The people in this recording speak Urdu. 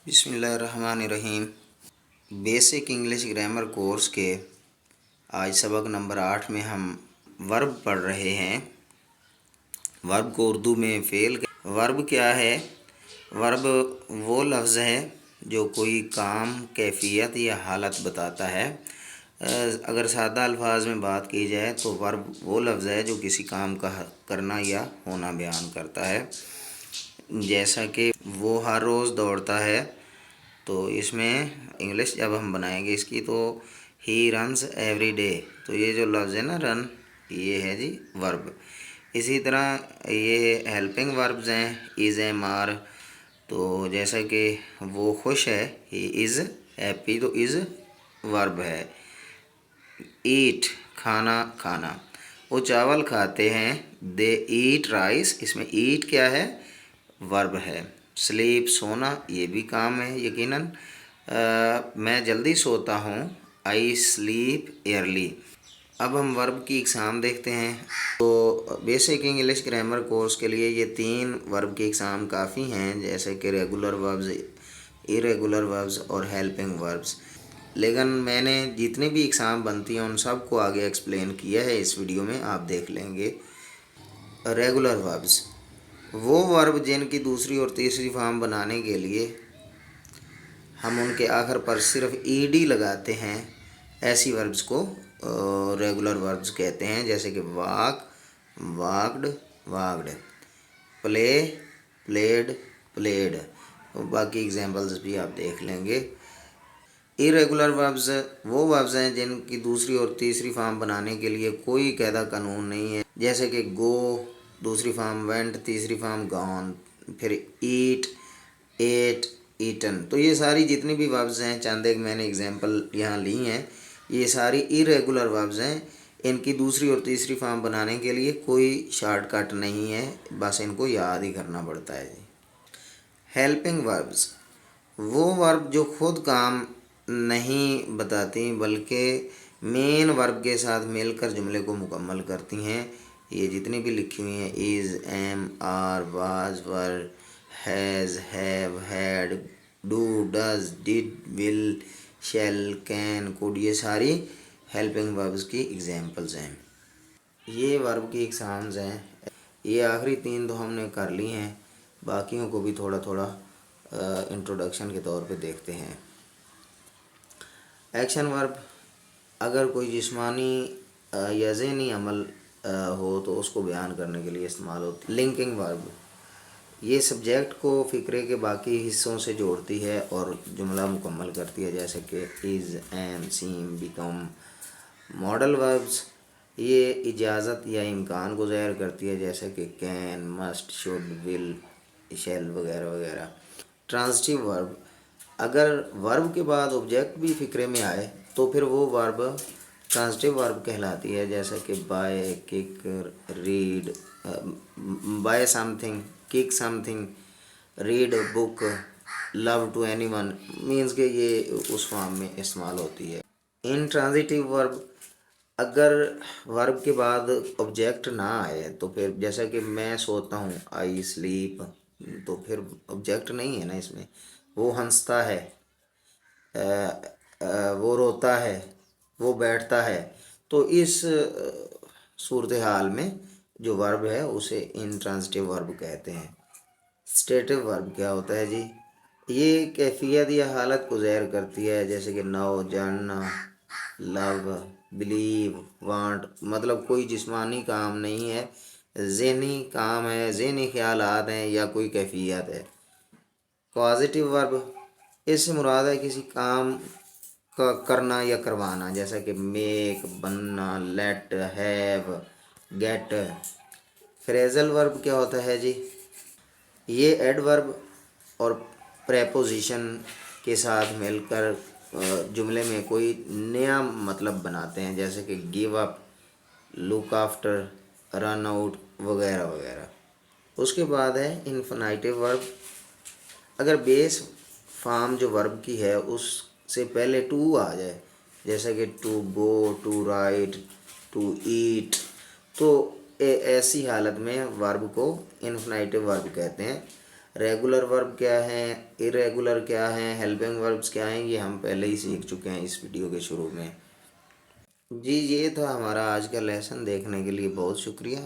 بسم اللہ الرحمن الرحیم۔ بیسک انگلش گرامر کورس کے آج سبق نمبر 8 میں ہم ورب پڑھ رہے ہیں۔ ورب کو اردو میں فعل ورب کیا ہے؟ ورب وہ لفظ ہے جو کوئی کام، کیفیت یا حالت بتاتا ہے۔ اگر سادہ الفاظ میں بات کی جائے تو ورب وہ لفظ ہے جو کسی کام کا کرنا یا ہونا بیان کرتا ہے۔ جیسا کہ وہ ہر روز دوڑتا ہے، تو اس میں انگلش جب ہم بنائیں گے اس کی تو ہی رنز ایوری ڈے، تو یہ جو لفظ ہے نا رن، یہ ہے جی ورب۔ اسی طرح یہ ہیلپنگ وربز ہیں، از ایم آر۔ تو جیسا کہ وہ خوش ہے، ہی از ہیپی، تو از ورب ہے۔ ایٹ کھانا کھانا، وہ چاول کھاتے ہیں، دے ایٹ رائس، اس میں ایٹ کیا ہے؟ ورب ہے۔ سلیپ سونا، یہ بھی کام ہے یقیناً۔ میں جلدی سوتا ہوں، آئی سلیپ ایئرلی۔ اب ہم ورب کی اقسام دیکھتے ہیں۔ تو بیسک انگلش گرامر کورس کے لیے یہ 3 ورب کی اقسام کافی ہیں، جیسے کہ ریگولر وربز، ایریگولر وربز اور ہیلپنگ وربز۔ لیکن میں نے جتنی بھی اقسام بنتی ہیں ان سب کو آگے ایکسپلین کیا ہے، اس ویڈیو میں آپ دیکھ لیں گے۔ ریگولر وربز وہ ورب جن کی دوسری اور تیسری فارم بنانے کے لیے ہم ان کے آخر پر صرف ای ڈی لگاتے ہیں، ایسی وربز کو ریگولر وربز کہتے ہیں، جیسے کہ واک، واکڈ، واکڈ، پلے، پلیڈ، پلیڈ۔ باقی ایگزامپلز بھی آپ دیکھ لیں گے۔ ایریگولر وربز وہ وربز ہیں جن کی دوسری اور تیسری فارم بنانے کے لیے کوئی قاعدہ قانون نہیں ہے، جیسے کہ گو دوسری فارم، وینٹ تیسری فارم، گون، پھر ایٹ، ایٹ، ایٹن۔ تو یہ ساری جتنی بھی وربز ہیں، چند ایک میں نے ایگزامپل یہاں لی ہیں، یہ ساری ایریگولر وربز ہیں۔ ان کی دوسری اور تیسری فارم بنانے کے لیے کوئی شارٹ کٹ نہیں ہے، بس ان کو یاد ہی کرنا پڑتا ہے جی۔ ہیلپنگ وربز وہ ورب جو خود کام نہیں بتاتی بلکہ مین ورب کے ساتھ مل کر جملے کو مکمل کرتی ہیں۔ یہ جتنی بھی لکھی ہوئی ہیں، is, am, are, was, were, has, have, had, do, does, did, will, shall, can, could, یہ ساری ہیلپنگ وربز کی ایگزامپلز ہیں۔ یہ ورب کی اقسامز ہیں۔ یہ آخری 3 تو ہم نے کر لی ہیں، باقیوں کو بھی تھوڑا تھوڑا انٹروڈکشن کے طور پہ دیکھتے ہیں۔ ایکشن ورب اگر کوئی جسمانی یا ذہنی عمل ہو تو اس کو بیان کرنے کے لیے استعمال ہوتی ہے۔ لنکنگ ورب یہ سبجیکٹ کو فقرے کے باقی حصوں سے جوڑتی ہے اور جملہ مکمل کرتی ہے، جیسے کہ is, am, seem, become. Modal verbs یہ اجازت یا امکان کو ظاہر کرتی ہے، جیسے کہ can, must, should, will, shell وغیرہ وغیرہ۔ ٹرانزٹیو ورب اگر ورب کے بعد آبجیکٹ بھی فقرے میں آئے تو پھر وہ ورب ٹرانزٹیو ورب کہلاتی ہے، جیسا کہ buy, cook, read, buy something, cook something, read book, love to anyone, means کہ یہ اس فارم میں استعمال ہوتی ہے۔ انٹرانزٹیو ورب اگر ورب کے بعد آبجیکٹ نہ آئے تو پھر جیسا کہ میں سوتا ہوں، آئی سلیپ، تو پھر آبجیکٹ نہیں ہے نا اس میں۔ وہ ہنستا ہے، وہ روتا ہے، وہ بیٹھتا ہے، تو اس صورتحال میں جو ورب ہے اسے انٹرانزٹیو ورب کہتے ہیں۔ اسٹیٹو ورب کیا ہوتا ہے جی؟ یہ کیفیت یا حالت کو ظاہر کرتی ہے، جیسے کہ نو، جاننا، لو، بلیو، وانٹ۔ مطلب کوئی جسمانی کام نہیں ہے، ذہنی کام ہے، ذہنی خیالات ہیں یا کوئی کیفیت ہے۔ پازیٹیو ورب اس سے مراد ہے کسی کام کا کرنا یا کروانا، جیسا کہ میک، بننا، لیٹ، ہیو، گیٹ۔ فریزل ورب کیا ہوتا ہے جی؟ یہ ایڈ ورب اور پریپوزیشن کے ساتھ مل کر جملے میں کوئی نیا مطلب بناتے ہیں، جیسے کہ give up, look after, run out وغیرہ وغیرہ۔ اس کے بعد ہے انفینیٹیو ورب۔ اگر بیس فارم جو ورب کی ہے اس سے پہلے ٹو آ جائے، جیسا کہ to go, to write, to eat, تو ایسی حالت میں ورب کو انفینیٹیو ورب کہتے ہیں۔ ریگولر ورب کیا ہیں، ارریگولر کیا ہیں، ہیلپنگ وربس کیا ہیں، یہ ہم پہلے ہی سیکھ چکے ہیں اس ویڈیو کے شروع میں۔ جی یہ تھا ہمارا آج کا لیسن، دیکھنے کے لیے بہت شکریہ۔